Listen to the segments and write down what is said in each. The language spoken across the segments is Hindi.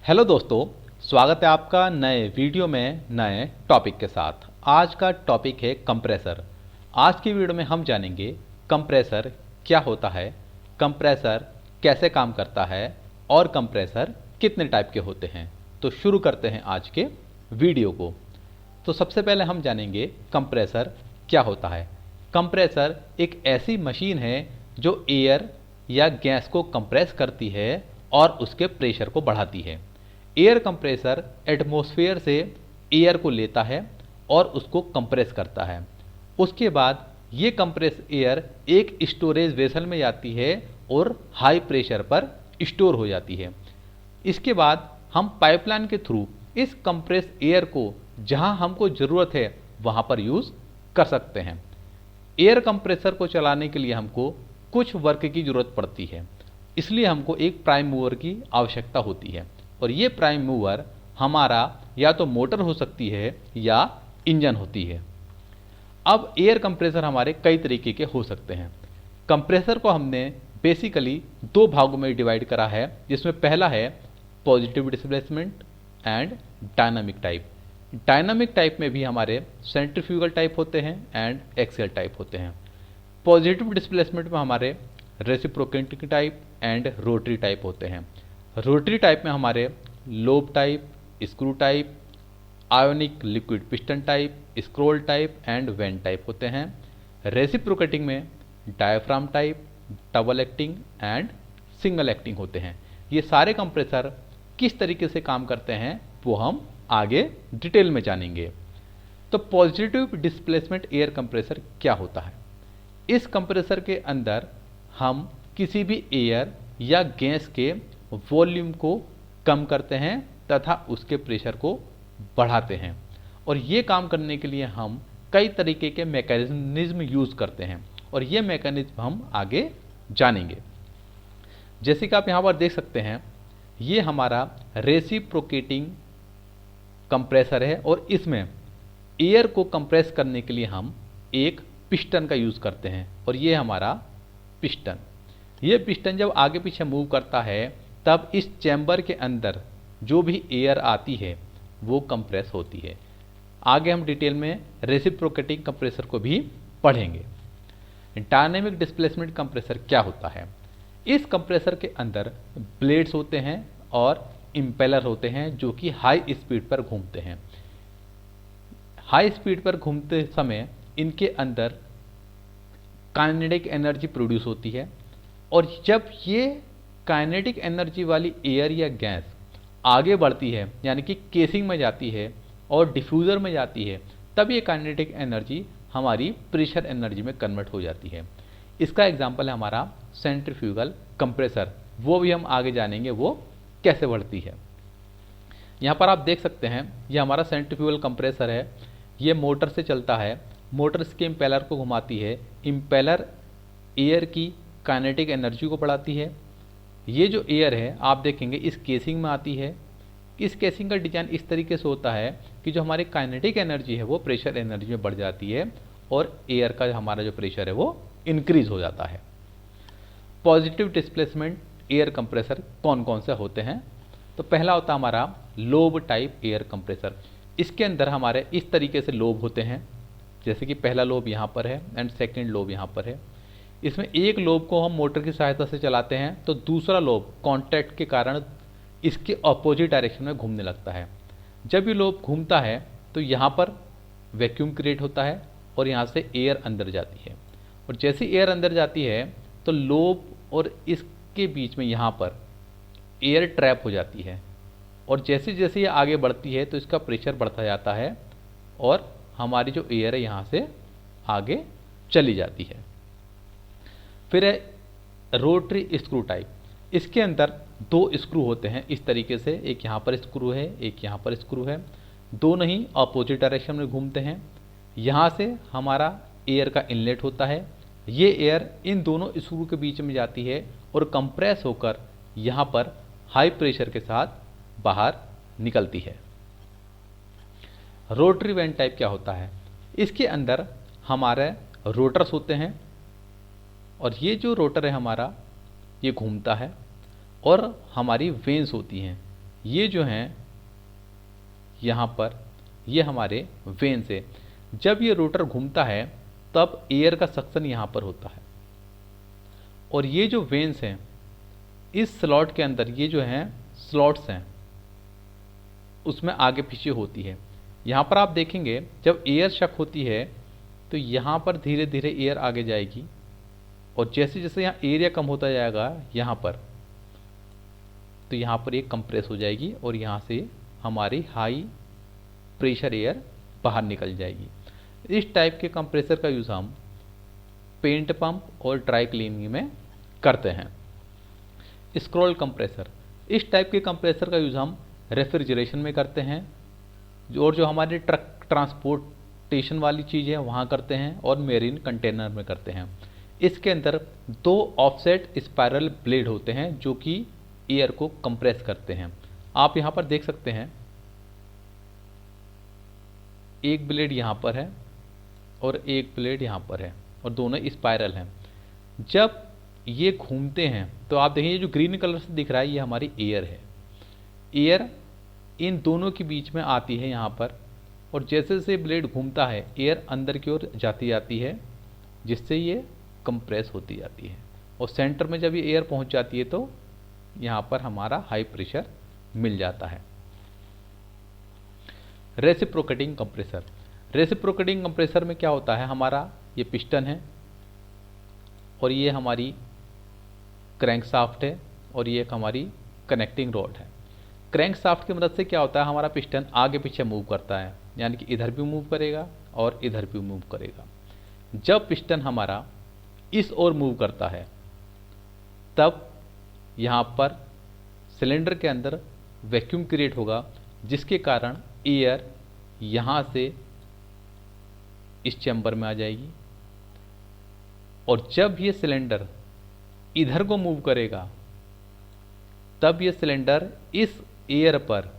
हेलो दोस्तों, स्वागत है आपका नए वीडियो में नए टॉपिक के साथ। आज का टॉपिक है कंप्रेसर। आज की वीडियो में हम जानेंगे कंप्रेसर क्या होता है, कंप्रेसर कैसे काम करता है और कंप्रेसर कितने टाइप के होते हैं। तो शुरू करते हैं आज के वीडियो को। तो सबसे पहले हम जानेंगे कंप्रेसर क्या होता है। कंप्रेसर एक ऐसी मशीन है जो एयर या गैस को कंप्रेस करती है और उसके प्रेशर को बढ़ाती है। एयर कंप्रेसर एटमॉस्फेयर से एयर को लेता है और उसको कंप्रेस करता है। उसके बाद ये कंप्रेस एयर एक स्टोरेज वेसल में जाती है और हाई प्रेशर पर स्टोर हो जाती है। इसके बाद हम पाइपलाइन के थ्रू इस कंप्रेस एयर को जहां हमको ज़रूरत है वहां पर यूज़ कर सकते हैं। एयर कंप्रेसर को चलाने के लिए हमको कुछ वर्क की ज़रूरत पड़ती है, इसलिए हमको एक प्राइम मूवर की आवश्यकता होती है। और ये प्राइम मूवर हमारा या तो मोटर हो सकती है या इंजन होती है। अब एयर कंप्रेसर हमारे कई तरीके के हो सकते हैं। कंप्रेसर को हमने बेसिकली दो भागों में डिवाइड करा है, जिसमें पहला है positive displacement and dynamic type. Dynamic type में भी हमारे सेंट्रीफ्यूगल टाइप होते हैं एंड एक्सियल टाइप होते हैं। पॉजिटिव डिस्प्लेसमेंट में हमारे reciprocating type and rotary type होते हैं। रोटरी टाइप में हमारे lobe type, screw type, ionic liquid piston type, scroll type and went type होते हैं। रेसिप्रोकेटिंग में diaphragm type, double acting and single acting होते हैं। ये सारे कंप्रेसर किस तरीके से काम करते हैं वो हम आगे डिटेल में जानेंगे। तो पॉजिटिव डिस्प्लेसमेंट एयर कंप्रेसर क्या होता है? इस कंप्रेसर के अंदर हम किसी भी एयर या गैस के वॉल्यूम को कम करते हैं तथा उसके प्रेशर को बढ़ाते हैं। और ये काम करने के लिए हम कई तरीके के मैकेनिज्म यूज़ करते हैं और ये मैकेनिज्म हम आगे जानेंगे। जैसे कि आप यहाँ पर देख सकते हैं, ये हमारा रेसिप्रोकेटिंग कंप्रेसर है और इसमें एयर को कंप्रेस करने के लिए हम एक पिस्टन का यूज़ करते हैं और ये हमारा पिस्टन। ये पिस्टन जब आगे पीछे मूव करता है तब इस चैम्बर के अंदर जो भी एयर आती है वो कंप्रेस होती है। आगे हम डिटेल में रेसिप्रोकेटिंग कंप्रेसर को भी पढ़ेंगे। डायनेमिक डिस्प्लेसमेंट कंप्रेसर क्या होता है? इस कंप्रेसर के अंदर ब्लेड्स होते हैं और इम्पेलर होते हैं जो कि हाई स्पीड पर घूमते हैं। हाई स्पीड पर घूमते समय इनके अंदर काइनेटिक एनर्जी प्रोड्यूस होती है और जब ये काइनेटिक एनर्जी वाली एयर या गैस आगे बढ़ती है, यानी कि केसिंग में जाती है और डिफ्यूज़र में जाती है, तब ये काइनेटिक एनर्जी हमारी प्रेशर एनर्जी में कन्वर्ट हो जाती है। इसका एग्जांपल है हमारा सेंट्रीफ्यूगल कंप्रेसर, वो भी हम आगे जानेंगे वो कैसे बढ़ती है। यहाँ पर आप देख सकते हैं, ये हमारा सेंट्रीफ्यूगल कंप्रेसर है। ये मोटर से चलता है, मोटर इसके इम्पेलर को घुमाती है, इम्पेलर एयर की काइनेटिक एनर्जी को बढ़ाती है। ये जो एयर है आप देखेंगे इस केसिंग में आती है। इस केसिंग का डिजाइन इस तरीके से होता है कि जो हमारी काइनेटिक एनर्जी है वो प्रेशर एनर्जी में बढ़ जाती है और एयर का हमारा जो प्रेशर है वो इंक्रीज हो जाता है। पॉजिटिव डिस्प्लेसमेंट एयर कंप्रेसर कौन कौन से होते हैं? तो पहला होता है हमारा लोब टाइप एयर कंप्रेसर। इसके अंदर हमारे इस तरीके से लोब होते हैं, जैसे कि पहला लोब यहाँ पर है एंड सेकेंड लोब यहाँ पर है। इसमें एक लोब को हम मोटर की सहायता से चलाते हैं तो दूसरा लोब कॉन्टैक्ट के कारण इसके अपोजिट डायरेक्शन में घूमने लगता है। जब ये लोब घूमता है तो यहाँ पर वैक्यूम क्रिएट होता है और यहाँ से एयर अंदर जाती है और जैसे एयर अंदर जाती है तो लोब और इसके बीच में यहाँ पर एयर ट्रैप हो जाती है और जैसे जैसे ये आगे बढ़ती है तो इसका प्रेशर बढ़ता जाता है और हमारी जो एयर है यहाँ से आगे चली जाती है। फिर है रोटरी स्क्रू टाइप। इसके अंदर दो स्क्रू होते हैं इस तरीके से, एक यहाँ पर स्क्रू है, एक यहाँ पर स्क्रू है। दोनों ही अपोजिट डायरेक्शन में घूमते हैं। यहाँ से हमारा एयर का इनलेट होता है, ये एयर इन दोनों स्क्रू के बीच में जाती है और कंप्रेस होकर यहाँ पर हाई प्रेशर के साथ बाहर निकलती है। रोटरी वेंट टाइप क्या होता है? इसके अंदर हमारे रोटर्स होते हैं और ये जो रोटर है हमारा ये घूमता है और हमारी वेन्स होती हैं ये जो हैं यहाँ पर ये हमारे वेन्स है। जब ये रोटर घूमता है तब एयर का सक्शन यहाँ पर होता है, और ये जो वेन्स हैं इस स्लॉट के अंदर, ये जो हैं स्लॉट्स हैं उसमें आगे पीछे होती है। यहाँ पर आप देखेंगे जब एयर शक होती है तो यहाँ पर धीरे धीरे एयर आगे जाएगी, और जैसे जैसे यहाँ एरिया कम होता जाएगा यहाँ पर, तो यहाँ पर ये कंप्रेस हो जाएगी और यहाँ से हमारी हाई प्रेशर एयर बाहर निकल जाएगी। इस टाइप के कंप्रेसर का यूज़ हम पेंट पंप और ड्राई क्लीनिंग में करते हैं। स्क्रॉल कंप्रेसर, इस टाइप के कंप्रेसर का यूज़ हम रेफ्रिजरेशन में करते हैं, और जो हमारे ट्रक ट्रांसपोर्टेशन वाली चीज़ है वहाँ करते हैं, और मेरीन कंटेनर में करते हैं। इसके अंदर 2 ऑफसेट स्पाइरल ब्लेड होते हैं जो कि एयर को कंप्रेस करते हैं। आप यहाँ पर देख सकते हैं एक ब्लेड यहाँ पर है और एक ब्लेड यहाँ पर है, और दोनों स्पाइरल हैं। जब ये घूमते हैं तो आप देखिए जो ग्रीन कलर से दिख रहा है ये हमारी एयर है। एयर इन दोनों के बीच में आती है यहाँ पर, और जैसे जैसे ब्लेड घूमता है एयर अंदर की ओर जाती जाती है, जिससे ये कंप्रेस होती जाती है, और सेंटर में जब ये एयर पहुँच जाती है तो यहाँ पर हमारा हाई प्रेशर मिल जाता है। रेसिप्रोकेटिंग कंप्रेसर, रेसिप्रोकेटिंग कंप्रेसर में क्या होता है, हमारा ये पिस्टन है और ये हमारी क्रैंकशाफ्ट है, और ये एक हमारी कनेक्टिंग रॉड है। क्रैंकशाफ्ट की मदद से क्या होता है, हमारा पिस्टन आगे पीछे मूव करता है, यानी कि इधर भी मूव करेगा और इधर भी मूव करेगा। जब पिस्टन हमारा इस ओर मूव करता है तब यहाँ पर सिलेंडर के अंदर वैक्यूम क्रिएट होगा, जिसके कारण एयर यहाँ से इस चैम्बर में आ जाएगी, और जब ये सिलेंडर इधर को मूव करेगा तब ये सिलेंडर इस एयर पर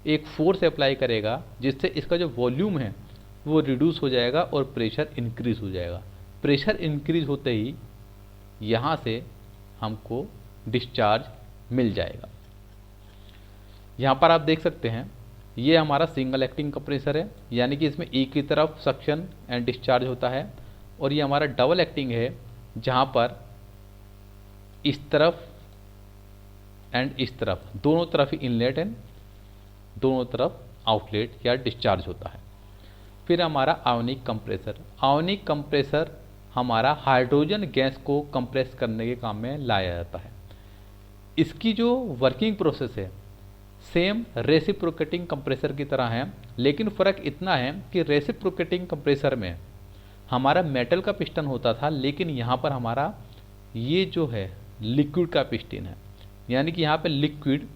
एक फोर्स अप्लाई करेगा, जिससे इसका जो वॉल्यूम है वो रिड्यूस हो जाएगा और प्रेशर इंक्रीज हो जाएगा। प्रेशर इंक्रीज होते ही यहाँ से हमको डिस्चार्ज मिल जाएगा। यहाँ पर आप देख सकते हैं ये हमारा सिंगल एक्टिंग कंप्रेसर है, यानी कि इसमें एक ही तरफ सक्शन एंड डिस्चार्ज होता है, और ये हमारा डबल एक्टिंग है जहाँ पर इस तरफ एंड इस तरफ दोनों तरफ इनलेट एंड दोनों तरफ आउटलेट या डिस्चार्ज होता है। फिर हमारा आयोनिक कंप्रेसर, आयोनिक कंप्रेसर हमारा हाइड्रोजन गैस को कंप्रेस करने के काम में लाया जाता है। इसकी जो वर्किंग प्रोसेस है सेम रेसिप्रोकेटिंग कंप्रेसर की तरह है, लेकिन फ़र्क इतना है कि रेसिप्रोकेटिंग कंप्रेसर में हमारा मेटल का पिस्टन होता था, लेकिन यहाँ पर हमारा ये जो है लिक्विड का पिस्टन है, यानी कि यहाँ पे लिक्विड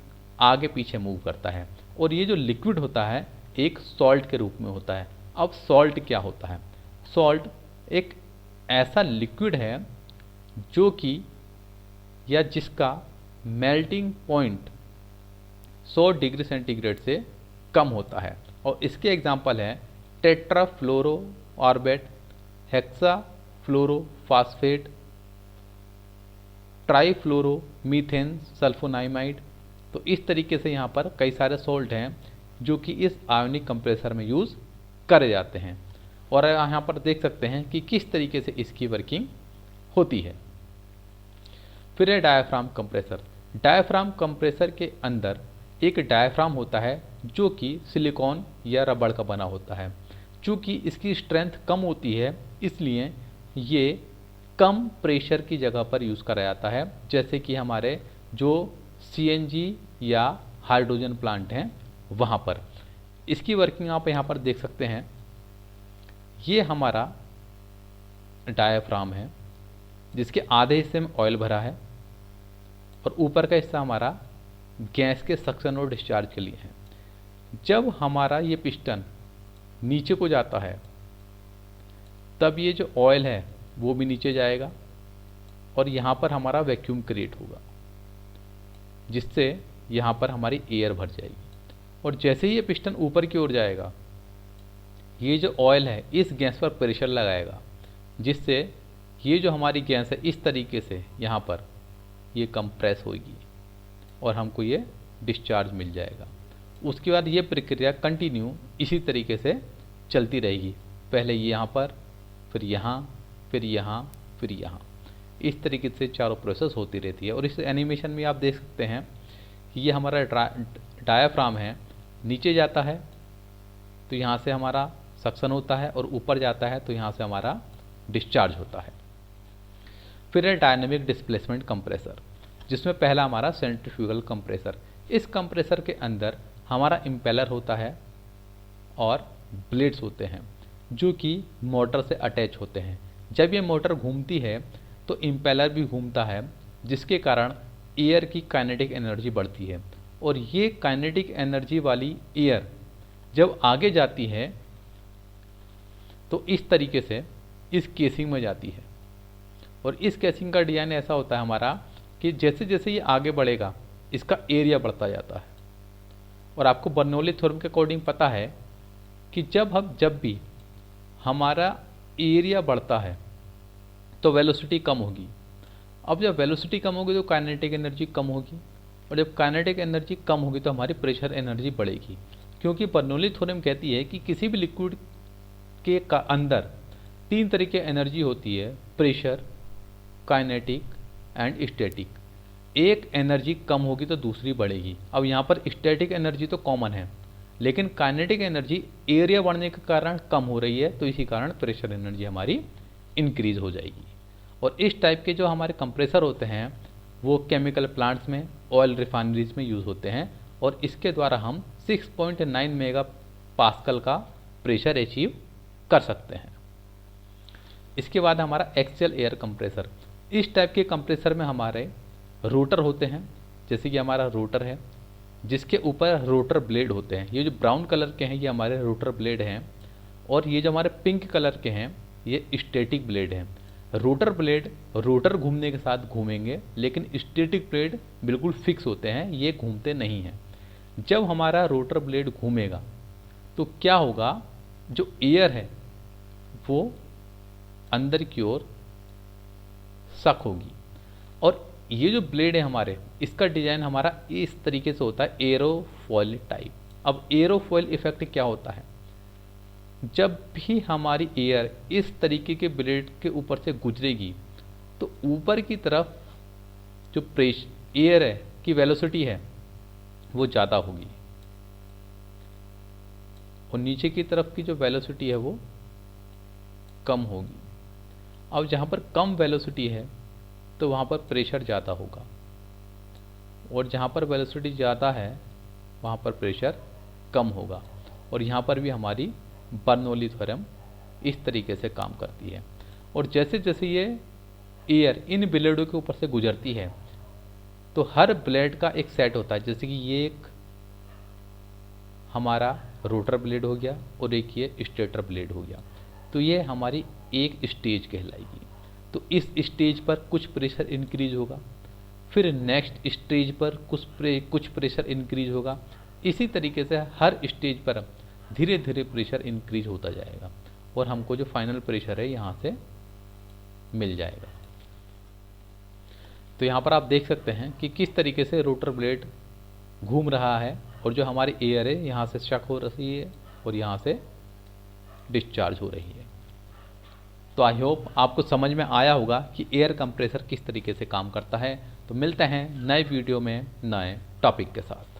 आगे पीछे मूव करता है, और ये जो लिक्विड होता है एक सॉल्ट के रूप में होता है। अब सॉल्ट क्या होता है, सॉल्ट एक ऐसा लिक्विड है जो कि या जिसका मेल्टिंग पॉइंट 100 डिग्री सेंटीग्रेड से कम होता है, और इसके एग्जाम्पल हैं टेट्राफ्लोरो ऑर्बेट, हेक्साफ्लोरोफॉस्फेट, ट्राईफ्लोरो मीथेन सल्फोनाइमाइड। तो इस तरीके से यहाँ पर कई सारे सॉल्ट हैं जो कि इस आयोनिक कंप्रेसर में यूज़ करे जाते हैं, और यहाँ पर देख सकते हैं कि किस तरीके से इसकी वर्किंग होती है। फिर है डायाफ्राम कंप्रेसर। डायाफ्राम कंप्रेसर के अंदर एक डायाफ्राम होता है जो कि सिलिकॉन या रबड़ का बना होता है। चूँकि इसकी स्ट्रेंथ कम होती है इसलिए ये कम प्रेशर की जगह पर यूज़ करा जाता है, जैसे कि हमारे जो CNG या हाइड्रोजन प्लांट हैं वहाँ पर। इसकी वर्किंग आप यहाँ पर देख सकते हैं। ये हमारा डायाफ्राम है जिसके आधे हिस्से में ऑयल भरा है, और ऊपर का हिस्सा हमारा गैस के सक्शन और डिस्चार्ज के लिए है। जब हमारा ये पिस्टन नीचे को जाता है तब ये जो ऑयल है वो भी नीचे जाएगा, और यहाँ पर हमारा वैक्यूम क्रिएट होगा, जिससे यहाँ पर हमारी एयर भर जाएगी। और जैसे ही ये पिस्टन ऊपर की ओर जाएगा ये जो ऑयल है इस गैस पर प्रेशर लगाएगा, जिससे ये जो हमारी गैस है इस तरीके से यहाँ पर ये कंप्रेस होगी और हमको ये डिस्चार्ज मिल जाएगा। उसके बाद ये प्रक्रिया कंटिन्यू इसी तरीके से चलती रहेगी, पहले ये यहाँ पर, फिर यहाँ, फिर यहाँ, फिर यहाँ, इस तरीके से चारों प्रोसेस होती रहती है। और इस एनिमेशन में आप देख सकते हैं कि ये हमारा डायाफ्राम है, नीचे जाता है तो यहाँ से हमारा सक्शन होता है, और ऊपर जाता है तो यहाँ से हमारा डिस्चार्ज होता है। फिर है डायनेमिक डिस्प्लेसमेंट कंप्रेसर, जिसमें पहला हमारा सेंट्रीफ्यूगल कंप्रेसर। इस कंप्रेसर के अंदर हमारा इम्पेलर होता है और ब्लेड्स होते हैं जो कि मोटर से अटैच होते हैं। जब ये मोटर घूमती है तो इम्पेलर भी घूमता है, जिसके कारण एयर की काइनेटिक एनर्जी बढ़ती है, और ये काइनेटिक एनर्जी वाली एयर जब आगे जाती है तो इस तरीके से इस केसिंग में जाती है। और इस केसिंग का डिजाइन ऐसा होता है हमारा कि जैसे जैसे ये आगे बढ़ेगा इसका एरिया बढ़ता जाता है। और आपको बर्नौली थ्योरम के अकॉर्डिंग पता है कि जब भी हमारा एरिया बढ़ता है तो वेलोसिटी कम होगी। अब जब वेलोसिटी कम होगी तो काइनेटिक एनर्जी कम होगी, और जब काइनेटिक एनर्जी कम होगी तो हमारी प्रेशर एनर्जी बढ़ेगी। क्योंकि बर्नौली थ्योरम कहती है कि किसी भी लिक्विड के अंदर 3 तरह की एनर्जी होती है, प्रेशर, काइनेटिक एंड स्टैटिक। एक एनर्जी कम होगी तो दूसरी बढ़ेगी। अब यहाँ पर स्टैटिक एनर्जी तो कॉमन है, लेकिन काइनेटिक एनर्जी एरिया बढ़ने के कारण कम हो रही है, तो इसी कारण प्रेशर एनर्जी हमारी इंक्रीज हो जाएगी। और इस टाइप के जो हमारे कंप्रेसर होते हैं वो केमिकल प्लांट्स में, ऑयल रिफाइनरीज में यूज़ होते हैं, और इसके द्वारा हम 6.9 मेगा पास्कल का प्रेशर अचीव कर सकते हैं। इसके बाद हमारा एक्सियल एयर कंप्रेसर। इस टाइप के कंप्रेसर में हमारे रोटर होते हैं, जैसे कि हमारा रोटर है जिसके ऊपर रोटर ब्लेड होते हैं। ये जो ब्राउन कलर के हैं ये हमारे रोटर ब्लेड हैं, और ये जो हमारे पिंक कलर के हैं ये स्टैटिक ब्लेड हैं। रोटर ब्लेड रोटर घूमने के साथ घूमेंगे, लेकिन स्टैटिक ब्लेड बिल्कुल फिक्स होते हैं, ये घूमते नहीं हैं। जब हमारा रोटर ब्लेड घूमेगा तो क्या होगा, जो एयर है वो अंदर की ओर सक होगी। और ये जो ब्लेड है हमारे, इसका डिजाइन हमारा इस तरीके से होता है, एरोफॉइल टाइप। अब एरोफॉइल इफेक्ट क्या होता है, जब भी हमारी एयर इस तरीके के ब्लेड के ऊपर से गुजरेगी तो ऊपर की तरफ जो प्रेशर एयर है की वेलोसिटी है वो ज़्यादा होगी, और नीचे की तरफ की जो वेलोसिटी है वो कम होगी। अब जहाँ पर कम वेलोसिटी है तो वहाँ पर प्रेशर ज़्यादा होगा, और जहाँ पर वेलोसिटी ज़्यादा है वहाँ पर प्रेशर कम होगा। और यहाँ पर भी हमारी बर्नौली थ्योरम इस तरीके से काम करती है। और जैसे जैसे ये एयर इन ब्लेडों के ऊपर से गुजरती है तो हर ब्लेड का एक सेट होता है, जैसे कि ये एक हमारा रोटर ब्लेड हो गया और एक ये स्टेटर ब्लेड हो गया, तो ये हमारी एक स्टेज कहलाएगी। तो इस स्टेज पर कुछ प्रेशर इंक्रीज होगा, फिर नेक्स्ट स्टेज पर कुछ प्रेशर इंक्रीज होगा। इसी तरीके से हर स्टेज पर धीरे धीरे प्रेशर इंक्रीज होता जाएगा, और हमको जो फाइनल प्रेशर है यहाँ से मिल जाएगा। तो यहाँ पर आप देख सकते हैं कि किस तरीके से रोटर ब्लेड घूम रहा है, और जो हमारी एयर है यहाँ से शक हो रही है और यहाँ से डिस्चार्ज हो रही है। तो आई होप आपको समझ में आया होगा कि एयर कंप्रेसर किस तरीके से काम करता है। तो मिलते हैं नए वीडियो में नए टॉपिक के साथ।